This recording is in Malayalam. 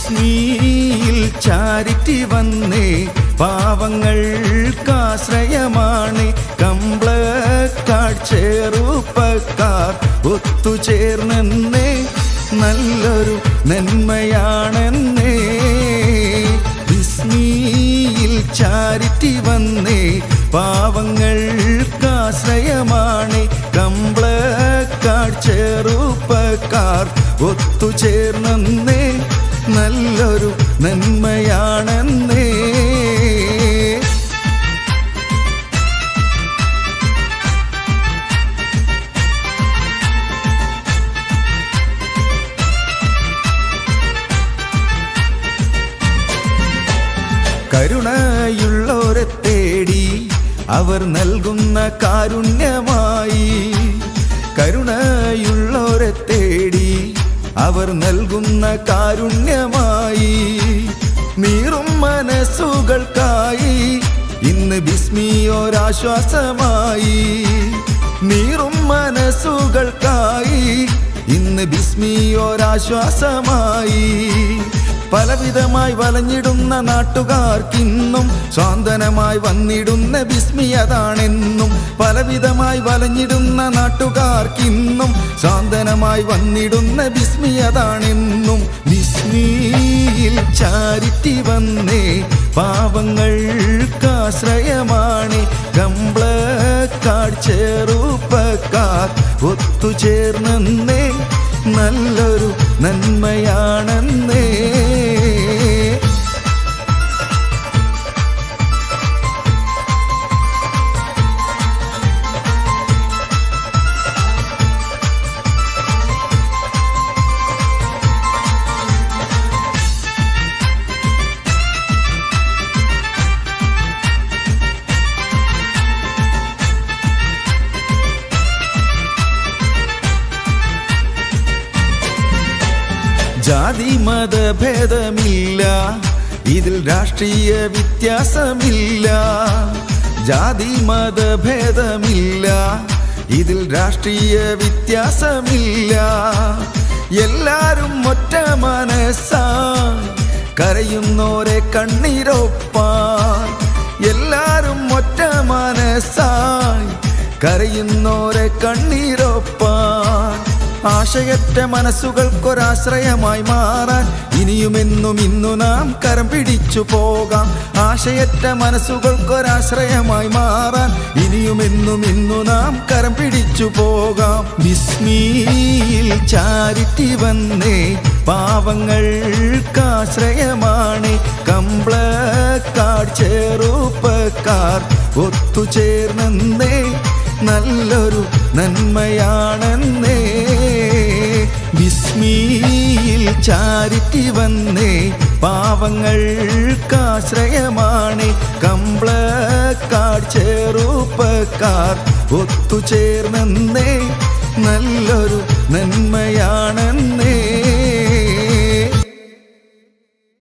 ബിസ്മിയിൽ ചാരിറ്റി വന്നേ, പാവങ്ങൾക്കാശ്രയമാണ് കമ്പളക്കാട് ചെറുപ്പക്കാർ ഒത്തുചേർന്നെന്നേ, നല്ലൊരു നന്മയാണെന്നേ. ബിസ്മിയിൽ ചാരിറ്റി വന്നേ, പാവങ്ങൾക്കാശ്രയമാണ് കമ്പളക്കാട് ചെറുപ്പക്കാർ ഒത്തുചേർന്നെന്നേ, നല്ലൊരു നന്മയാണെന്നേ. കരുണയുള്ളോരെ തേടി അവർ നൽകുന്ന കാരുണ്യമായി, കരുണയുള്ളോരെ തേടി അവർ നൽകുന്ന കാരുണ്യമായി, നീറും മനസ്സുകൾക്കായി ഇന്ന് ബിസ്മിയൊരാശ്വാസമായി, നീറും മനസ്സുകൾക്കായി ഇന്ന് ബിസ്മിയൊരാശ്വാസമായി. പലവിധമായി വലഞ്ഞിടുന്ന നാട്ടുകാർക്കിന്നും സ്വാന്തനമായി വന്നിടുന്ന ബിസ്മി അതാണെന്നും, പലവിധമായി വലഞ്ഞിടുന്ന നാട്ടുകാർക്കിന്നും സ്വാന്തനമായി വന്നിടുന്ന ബിസ്മി അതാണെന്നും. ബിസ്മിയിൽ ചാരിറ്റി വന്നേ, പാവങ്ങൾക്കാശ്രയമാണ് കമ്പളക്കാട് ചെറുപ്പക്കാർ ഒത്തുചേർന്നെന്നേ, നല്ലൊരു നന്മയാണെന്നേ. ജാതി മതഭേദമില്ല, ഇതിൽ രാഷ്ട്രീയ വ്യത്യാസമില്ല. ജാതി മതഭേദമില്ല, ഇതിൽ രാഷ്ട്രീയ വ്യത്യാസമില്ല. എല്ലാരും ഒറ്റ മനസ്സായി കരയുന്നോരെ കണ്ണീരൊപ്പാൻ, എല്ലാരും ഒറ്റ മനസ്സായി കരയുന്നോരെ കണ്ണീരൊപ്പാൻ. ആശയറ്റ മനസ്സുകൾക്കൊരാശ്രയമായി മാറാൻ ഇനിയുമെന്നും ഇന്നു നാം കരം പിടിച്ചു പോകാം. ആശയറ്റ മനസ്സുകൾക്കൊരാശ്രയമായി മാറാൻ ഇനിയുമെന്നും ഇന്നു നാം കരം പിടിച്ചു പോകാം. ബിസ്മിയിൽ ചാരിറ്റി വന്നേ, പാവങ്ങൾക്കാശ്രയമാണ് കമ്പളക്കാട് ചെറുപ്പക്കാർ ഒത്തുചേർന്നെന്നേ, നല്ലൊരു നന്മയാണെന്നേ. ബിസ്മിയിൽ ചാരിറ്റി വന്നേ, പാവങ്ങൾക്കാശ്രയമാണ് കമ്പളക്കാട് ചെറുപ്പക്കാർ ഒത്തുചേർന്നെന്നേ, നല്ലൊരു നന്മയാണെന്നേ.